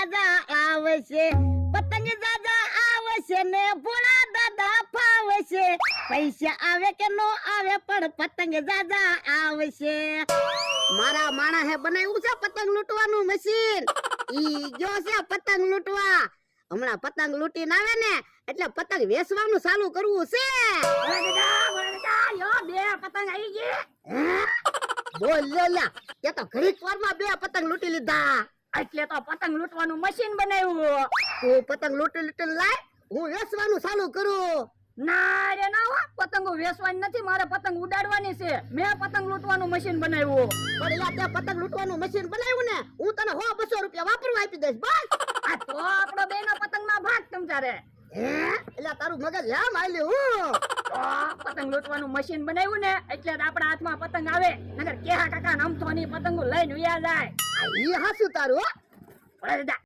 જાજા આવશે, પતંગ જાજા આવશે ને ભોળા દાદા ફાવશે, પૈસા આવે કે નો આવે પણ પતંગ જાજા આવશે. મારા માણસે બનાવ્યું છે પતંગ લૂંટવાનું મશીન. ઈ ગયો છે પતંગ લૂંટવા. હમણાં પતંગ લૂંટીને આવે ને એટલે પતંગ વેચવાનું ચાલુ કરવું છે. બે પતંગ આવી ગઈ. બોલ લે તે તો ઘડીક વારમાં બે પતંગ લૂંટી લીધા. એટલે તો પતંગ લૂંટવાનું મશીન બનાવ્યું. તું પતંગ લૂંટી લાય, હું વેચવાનું ચાલુ કરું. ના રે ના હો, પતંગો વેચવાની નથી, મારે પતંગ ઉડાડવાની છે. મેં પતંગ લૂંટવાનું મશીન બનાવ્યું. પણ યાર તે પતંગ લૂંટવાનું મશીન બનાવ્યું ને, હું તને 100-200 રૂપિયા વાપરવા આપી દઈશ બસ. આ તો આપણો બેનો પતંગમાં ભાગ તમતારે. હે એટલે તારું મગજ હેમ આલ્યું. પતંગ લૂંટવાનું મશીન બનાવ્યું ને એટલે આપણા હાથમાં પતંગ આવે, નકર કેહા કાકા નમથોની પતંગો લઈને ઉયા જાય. ઈ હાસું તારું હો.